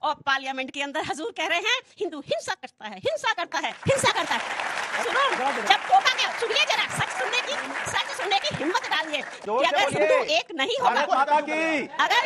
और पार्लियामेंट के अंदर हजूर कह रहे हैं हिंदू हिंसा करता है, हिंसा करता है, हिंसा करता है। सुनो, जब टोका गया, सुनिए जरा, सच सुनने की हिम्मत डालिए कि अगर हिंदू एक नहीं होगा, अगर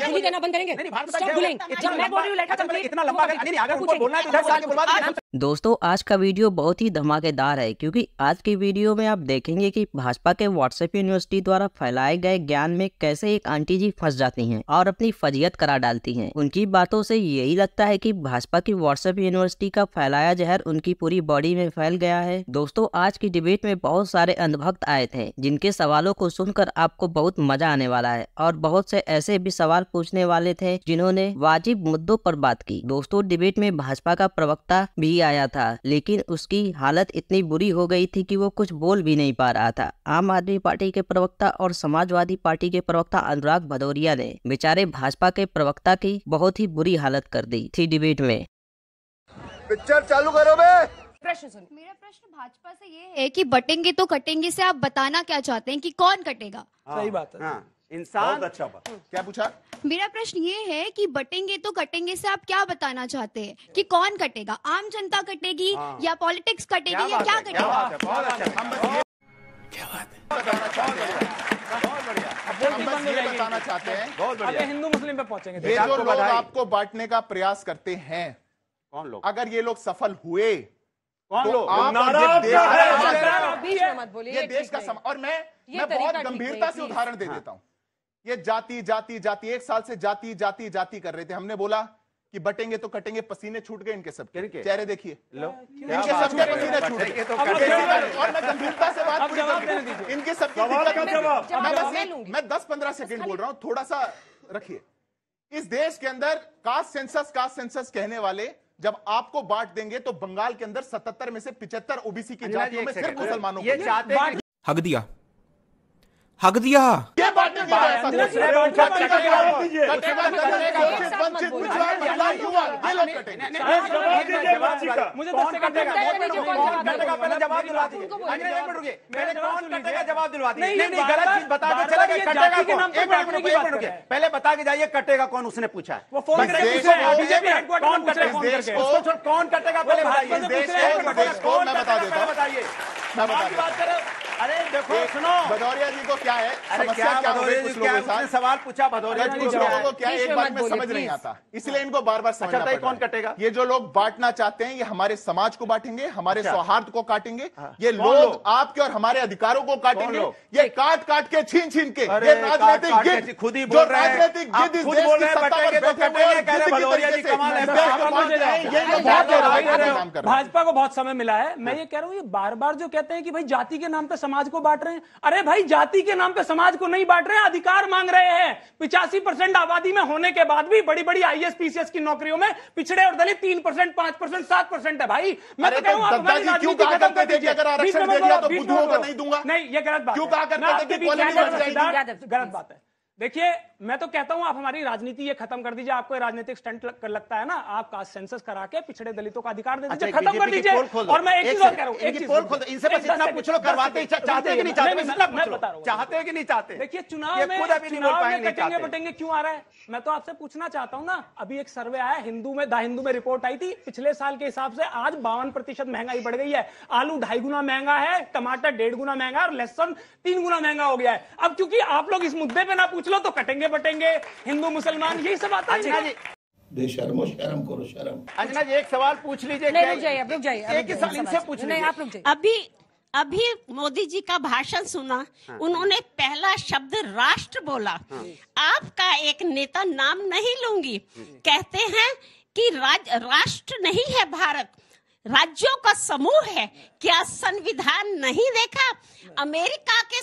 हिंदी कहना बंद करेंगे, स्टॉप बुलिंग। जब मैं बोल रही हूं लेट कंप्लीट, इतना लंबा नहीं, अगर उनको बोलना है तो इधर से आके बुलवा दीजिए। दोस्तों आज का वीडियो बहुत ही धमाकेदार है क्योंकि आज की वीडियो में आप देखेंगे कि भाजपा के व्हाट्सएप यूनिवर्सिटी द्वारा फैलाए गए ज्ञान में कैसे एक आंटी जी फंस जाती हैं और अपनी फजीयत करा डालती हैं। उनकी बातों से यही लगता है कि भाजपा की व्हाट्सएप यूनिवर्सिटी का फैलाया जहर उनकी पूरी बॉडी में फैल गया है। दोस्तों आज की डिबेट में बहुत सारे अंधभक्त आए थे जिनके सवालों को सुनकर आपको बहुत मजा आने वाला है और बहुत से ऐसे भी सवाल पूछने वाले थे जिन्होंने वाजिब मुद्दों पर बात की। दोस्तों डिबेट में भाजपा का प्रवक्ता भी आया था लेकिन उसकी हालत इतनी बुरी हो गई थी कि वो कुछ बोल भी नहीं पा रहा था। आम आदमी पार्टी के प्रवक्ता और समाजवादी पार्टी के प्रवक्ता अनुराग भदौरिया ने बेचारे भाजपा के प्रवक्ता की बहुत ही बुरी हालत कर दी थी डिबेट में। पिक्चर चालू करो बे। मेरा प्रश्न भाजपा से ये है कि बटेंगे तो कटेंगे से आप बताना क्या चाहते हैं कि कौन कटेगा? सही बात है। इंसान अच्छा बात। क्या पूछा? मेरा प्रश्न ये है कि बटेंगे तो कटेंगे से आप क्या बताना चाहते हैं कि कौन कटेगा? आम जनता कटेगी या पॉलिटिक्स कटेगी या क्या कटेगा? क्या बात है। हम ये बताना चाहते हैं, हिंदू मुस्लिम पे पहुंचेंगे। ये जो लोग आपको बांटने का प्रयास करते हैं, कौन लोग? अगर ये लोग सफल हुए, कौन लोग? ये देश का और मैं बहुत गंभीरता से उदाहरण दे देता हूं। ये जाति जाति जाति, एक साल से जाति जाति जाति कर रहे थे। हमने बोला कि बटेंगे तो कटेंगे, पसीने छूट गए इनके सबके। चेहरे देखिए, इनके सबके पसीने छूट गए। और मैं गंभीरता से बात पूरी कर, इनके सबके मैं 10-15 सेकंड बोल रहा हूं, थोड़ा सा रखिए। इस देश के अंदर कास्ट सेंसस कहने वाले जब आपको बांट देंगे तो बंगाल के अंदर 77 में से 75 ओबीसी की जातियों में सिर्फ मुसलमानों को हक दिया। ये बातें पहले बता के जाइए कटेगा कौन, उसने पूछा है। कौन कटेगा पहले मैं बता देता हूँ। अरे देखो सुनो, भदौरिया जी को क्या है समस्या, क्या हो रही कुछ लोगों के साथ सवाल पूछा भदौरिया जी कुछ लोगों को क्या है, एक बात में समझ नहीं आता, इसलिए इनको बार बार समझना पड़ता है। कौन कटेगा? ये जो लोग बांटना चाहते हैं ये हमारे समाज को बांटेंगे, हमारे सौहार्द को काटेंगे। ये लोग आपके और हमारे अधिकारों को काटेंगे। ये काट काट के छीन छीन के ये राजनीतिक खुद ही बोल रहे हैं, राजनीतिक भाजपा को बहुत समय मिला है। मैं ये कह रहा हूँ ये बार बार जो कहते हैं कि भाई जाति के नाम पे समाज को बांट रहे हैं, अरे भाई जाति के नाम पे समाज को नहीं बांट रहे हैं, अधिकार मांग रहे हैं। 85% आबादी में होने के बाद भी बड़ी बड़ी आईएएस पीसीएस की नौकरियों में पिछड़े और दलित 3%, 5%, 7% है। भाई मैं तो कह रहा हूं आप हमारी राजनीति खत्म कर दीजिए। अगर आरक्षण दे दिया तो बुद्धुओं को नहीं दूंगा। नहीं, ये गलत बात है। क्यों कहा करते थे कि क्वालिटी बढ़ जाएगी? गलत बात है। देखिए मैं तो कहता हूं आप हमारी राजनीति ये खत्म कर दीजिए। आपको राजनीतिक स्टंट लगता है ना, आप कास्ट सेंसस करा के पिछड़े दलितों का अधिकार दे दीजिए, खत्म कर दीजिए। और मैं एक चीज और कह रहा हूं, इनसे बस इतना पूछ लो, करवाते चाहते कि नहीं चाहते? मैं बता रहा हूं, चाहते कि नहीं चाहते? देखिए चुनाव में कटेंगे बटेंगे क्यों आ रहा है, मैं तो आपसे पूछना चाहता हूं ना। अभी एक सर्वे आया हिंदू में, द हिंदू में रिपोर्ट आई थी, पिछले साल के हिसाब से आज 52% महंगाई बढ़ गई है। आलू 2.5 गुना महंगा है, टमाटर 1.5 गुना महंगा और लहसुन 3 गुना महंगा हो गया है। अब क्योंकि आप लोग इस मुद्दे पे ना पूछ लो तो कटेंगे बटेंगे हिंदू मुसलमान यही सब आता है। बेशर्मो शर्म करो शर्म। अंजना जी एक सवाल पूछ लीजिए। रुक जाइए एक ही सवाल इनसे पूछ लीजिए। आप रुक जाइए। अभी मोदी जी का भाषण सुना, उन्होंने पहला शब्द राष्ट्र बोला। आपका एक नेता, नाम नहीं लूंगी, कहते हैं कि राष्ट्र नहीं है भारत, राज्यों का समूह है। क्या संविधान नहीं देखा? अमेरिका के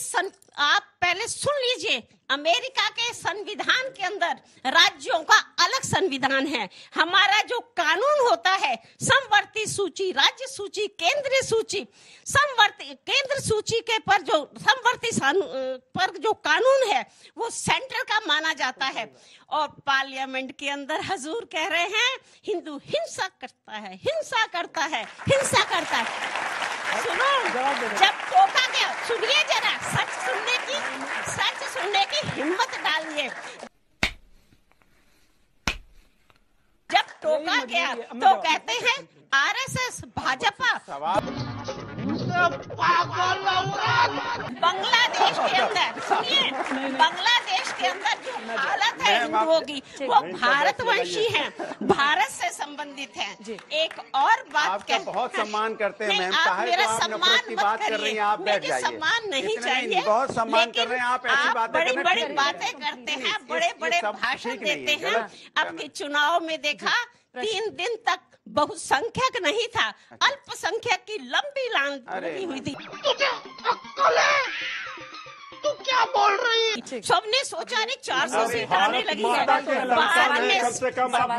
आप पहले सुन लीजिए, अमेरिका के संविधान के अंदर राज्यों का अलग संविधान है। हमारा जो कानून होता है, समवर्ती सूची, राज्य सूची, केंद्रीय सूची, समवर्ती केंद्र सूची के पर जो समवर्ती पर जो कानून है वो सेंटर का माना जाता है। और पार्लियामेंट के अंदर हजूर कह रहे हैं हिंदू हिंसा करता है, हिंसा करता है, हिंसा करता है। सुनो, जब टोका गया, सुनिए जरा, सच सुनने की हिम्मत डालिए। टोका गया तो कहते हैं आरएसएस भाजपा। बांग्लादेश के अंदर सुनिए, बांग्लादेश के अंदर जो हालत है हिंदुओं की, वो भारतवंशी हैं, भारत से संबंधित हैं। एक और बात आपका बहुत सम्मान करते हैं मैम, आप मेरा आप सम्मान नफरत की बात कर रही हैं, आप बैठ मुझे जाइए। सम्मान नहीं चाहिए, बहुत सम्मान कर रहे हैं आप, ऐसी बातें बड़ी करना बड़ी ठीक नहीं बातें है। करते हैं, बड़े बड़े सब भाषण ठीक नहीं है, देते हैं। गलत आपके चुनाव में देखा 3 दिन तक बहुसंख्यक नहीं था, अल्पसंख्यक की लंबी लाइन लगी हुई थी। तू क्या बोल रही है? सबने सोचा नहीं 400 सीट आने लगी है। बाद में कम से कम आप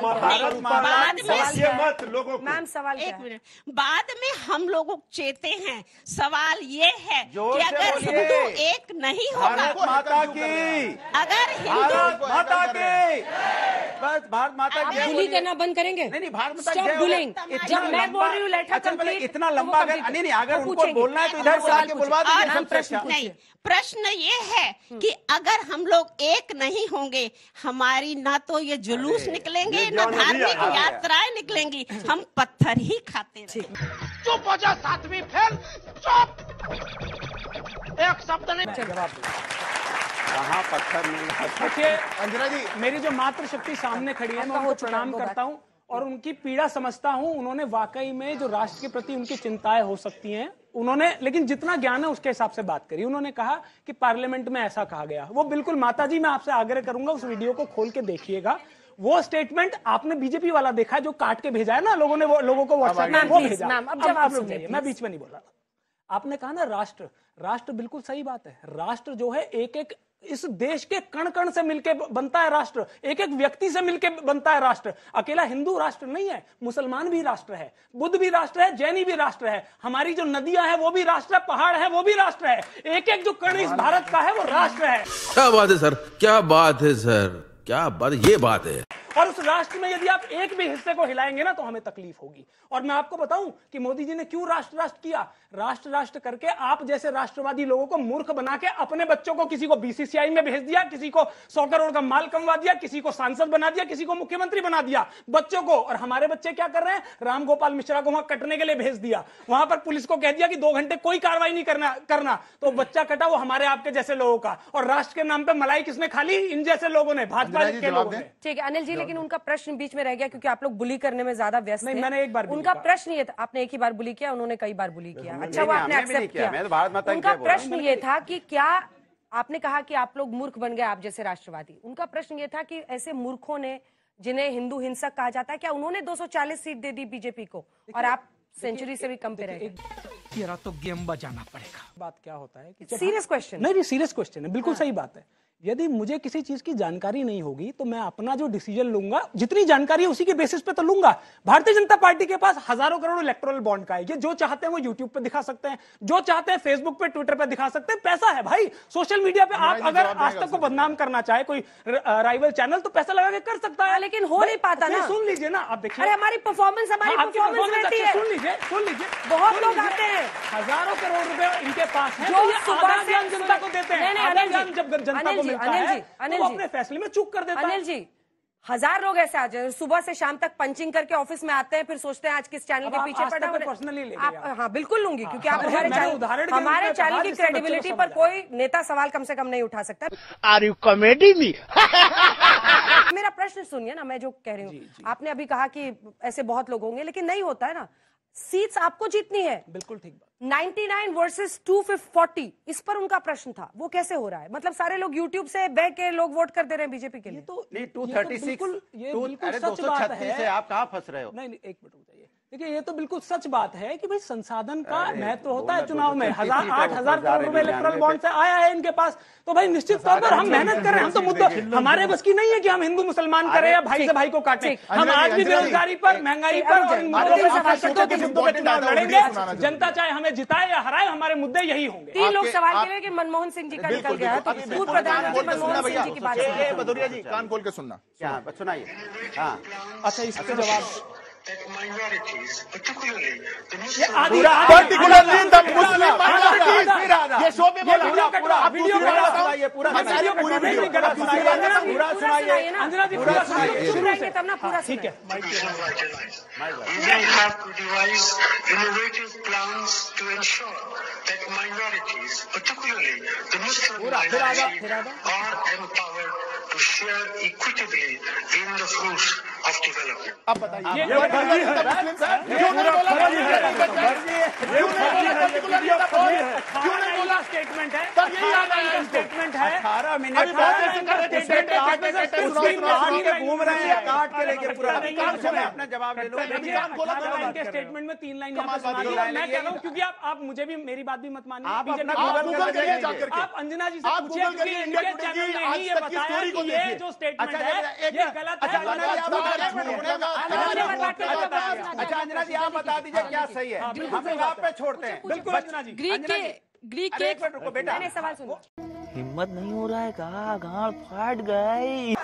मैम सवाल क्या एक है? मिनट, बाद में हम लोग चेते हैं। सवाल ये है जोर कि से अगर बोलिए। हिंदू एक नहीं होगा, भारत माता की, अगर भारत हिंदू माता की, बस भारत माता आप की बुली करना बंद करेंगे? नहीं भारत माता Stop जय bullying। हो। जब मैं बोल रही हूँ लेटर अच्छा, मतलब कंप्लीट, इतना तो वो लंबा अगर complete नहीं अगर वो उनको पूछेंगे। बोलना है तो इधर से आके बुलवा और दीजिए हम सबसे अच्छा। नहीं, प्रश्न ये है कि अगर हम लोग एक नहीं होंगे, हमारी ना तो ये जुलूस निकलेंगे, ये ना जौन अभी धार्मिक आ गया। यात्राएं निकलेंगी, हम पत्थर ही खाते रहेंगे। चुप हो जा, सातवीं फेल, चुप। एक शब्द नहीं। कहाँ पत्थर मिल रहा था? देखिए अंजना जी, मेरी जो मातृशक्ति सामने खड़ी है, मैं उनको प्रणाम करता हूं और उनकी पीड़ा समझता हूं। उन्होंने वाकई में जो राष्ट्र के प्रति उनकी चिंताएं हो सकती हैं, उन्होंने लेकिन जितना ज्ञान है उसके हिसाब से बात करी। उन्होंने कहा कि पार्लियामेंट में ऐसा कहा गया, वो बिल्कुल माताजी, मैं आपसे आग्रह करूंगा उस वीडियो को खोल के देखिएगा। वो स्टेटमेंट आपने बीजेपी वाला देखा है जो काट के भेजा है ना लोगों ने, वो लोगों को व्हाट्सएप में वो भेजा। अब जवाब रुक सुनिए, जाइए, मैं बीच में नहीं बोल रहा था। आपने कहा ना राष्ट्र, राष्ट्र बिल्कुल सही बात है। राष्ट्र जो है एक एक इस देश के कण कण से मिलके बनता है राष्ट्र, एक एक व्यक्ति से मिलके बनता है राष्ट्र। अकेला हिंदू राष्ट्र नहीं है, मुसलमान भी राष्ट्र है, बुद्ध भी राष्ट्र है, जैनी भी राष्ट्र है, हमारी जो नदियां हैं वो भी राष्ट्र है, पहाड़ है वो भी राष्ट्र है। एक एक जो कण इस भारत का है वो राष्ट्र है। क्या बात है सर, क्या बात है सर, क्या बात, ये बात है। और उस राष्ट्र में यदि आप एक भी हिस्से को हिलाएंगे ना तो हमें तकलीफ होगी। और मैं आपको बताऊं कि मोदी जी ने क्यों राष्ट्र राष्ट्र किया। राष्ट्र राष्ट्र करके आप जैसे राष्ट्रवादी लोगों को मूर्ख बना के अपने बच्चों को किसी को बीसीसीआई में भेज दिया, किसी को 100 करोड़ का माल कमवा दिया, किसी को सांसद बना दिया, किसी को मुख्यमंत्री बना दिया बच्चों को। और हमारे बच्चे क्या कर रहे हैं, राम गोपाल मिश्रा को वहां कटने के लिए भेज दिया, वहां पर पुलिस को कह दिया कि 2 घंटे कोई कार्रवाई नहीं करना तो बच्चा कटा वो हमारे आपके जैसे लोगों का। और राष्ट्र के नाम पर मलाई किसने खा ली, इन जैसे लोगों ने, भाजपा के लोगों ने। ठीक है अनिल जी, लेकिन उनका प्रश्न बीच में रह गया क्योंकि आप लोग बुली करने में ज्यादा व्यस्त नहीं, थे। मैंने एक बार बुली उनका किया। प्रश्न ये था, आपने एक ही बार बुली किया, उन्होंने कई बार बुली किया। अच्छा, वो आपने हमने भी नहीं एक्सेप्ट किया, मैं तो भारत माता किया। की उनका जय बोला। प्रश्न ये था कि क्या आपने कहा कि आप लोग मूर्ख बन गए, आप जैसे राष्ट्रवादी। उनका प्रश्न ये था कि ऐसे मूर्खों ने, जिन्हें हिंदू हिंसक कहा जाता है, क्या उन्होंने 240 सीट दे दी बीजेपी को और आप सेंचुरी से भी कम पे रह गए? तेरा तो गेम बजाना पड़ेगा। बात क्या होता है कि सीरियस क्वेश्चन। नहीं, सीरियस क्वेश्चन है, बिल्कुल सही बात है। यदि मुझे किसी चीज की जानकारी नहीं होगी तो मैं अपना जो डिसीजन लूंगा, जितनी जानकारी है उसी के बेसिस पे तो लूंगा। भारतीय जनता पार्टी के पास हजारों करोड़ इलेक्टोरल बॉन्ड का है, ये जो चाहते हैं वो यूट्यूब पे दिखा सकते हैं, जो चाहते हैं फेसबुक पे, ट्विटर पे दिखा सकते हैं। पैसा है भाई, सोशल मीडिया पे आप अगर आज तक को बदनाम करना चाहे कोई राइवल चैनल तो पैसा लगा के कर सकता है, लेकिन हो नहीं पाता ना। सुन लीजिए ना, आप देखिए अरे हमारी परफॉर्मेंस रहती है। सुन लीजिए, बहुत लोग आते हैं, हजारों करोड़ रुपए इनके पास है, जो तो ये सुबह आधा ज्ञान जनता को देते हैं। नहीं, आधा अनिल ज्ञान जी, जब जनता को मिलता है तो वो अपने फैसले में चूक कर देता है। अनिल जी, 1000 लोग ऐसे आ जाए, सुबह से शाम तक पंचिंग करके ऑफिस में आते हैं, फिर सोचते हैं आज किस चैनल के पीछे पड़ा। पर्सनली लेके आप हाँ बिल्कुल लूंगी, क्योंकि आप हमारे चैनल की क्रेडिबिलिटी पर कोई नेता सवाल कम से कम नहीं उठा सकता। Are you comedy me? मेरा प्रश्न सुनिए ना, मैं जो कह रही हूँ, आपने अभी कहा कि ऐसे बहुत लोग होंगे, लेकिन नहीं होता है ना। सीट्स आपको जीतनी है, बिल्कुल ठीक बात। 99 वर्सेस 240, इस पर उनका प्रश्न था, वो कैसे हो रहा है? मतलब सारे लोग यूट्यूब से बह के लोग वोट कर दे रहे हैं बीजेपी के लिए। तो नहीं 236 अरे 236 है, आप कहाँ फंस रहे हो? नहीं, एक मिनट रुक जाइए। देखिए, ये तो बिल्कुल सच बात है कि भाई संसाधन का महत्व होता है चुनाव में। 8,000 करोड़ रुपए इलेक्ट्रल बॉन्ड से आया है इनके पास, तो भाई निश्चित तौर पर हम मेहनत कर रहे हैं। हम तो मुद्दा हमारे बस की नहीं है कि हम हिंदू मुसलमान करें या भाई से भाई को काटें। हम आज भी बेरोजगारी पर, महंगाई पर और इन मुद्दों पे चुनाव लड़ेंगे। जनता चाहे हमें जिताए या हराए, हमारे मुद्दे यही होंगे। 3 लोग सवाल के लिए कि मनमोहन सिंह जी का निकल गया है, तो पूर्व प्रधानमंत्री मनमोहन सिंह जी की बात भदौरिया जी कान खोल के सुनना, क्या सुनाइए? हाँ, अच्छा, इसके जवाब that minorities, particularly the आदि- Particularly the Muslim minorities. ये शो पे बोला पूरा वीडियो सुनाइए, पूरा पूरी वीडियो पूरा सुनाइए, अंजना जी पूरा सुनाइए शुरू से तब ना पूरा ठीक है We have to devise innovative plans to ensure that minorities, particularly the Muslim minority, are empowered to share equitably in the fruits of development. अब बताइए ये क्यों नहीं बोला स्टेटमेंट है तब यही याद आया इसको। स्टेटमेंट है 18 मिनट अभी बहुत देर से कर रहे थे, घूम रहे हैं, काट के लेके पूरा अभी कान खोला। अपना जवाब ले लो। अभी कान खोला तो बात इनके कर रहे हो। स्टेटमेंट में 3 लाइन कमाल बात सुना है। दी। मैं कह रहा हूँ क्योंकि आप मुझे भी मेरी बात भी मत मानिए आप बीजेपी अपना की आप बात गूगल कर करिए रहे जा हैं। करके। आप अंजना जी से आप पूछिए गूगल क्योंकि करिए, इनके इंडिया चैनल टुडे ने की ही आज ये तक की बताया स्टोरी को कि ये देखिए। जो स्टेटमेंट अच्छा, है एक ये मिनट। गलत अच्छा, है। अंजना जी, आप बता दीजिए। अच्छा अंजना जी, आप बता दीजिए क्या सही है, हम लोग आप पे छोड़ते हैं। बिल्कुल अंजना जी ग्रीक के अरे एक मिनट रुको बेटा। मैंने सवाल सुनो। हिम्मत नहीं हो रहा है, कहा गाड़ फाट गई।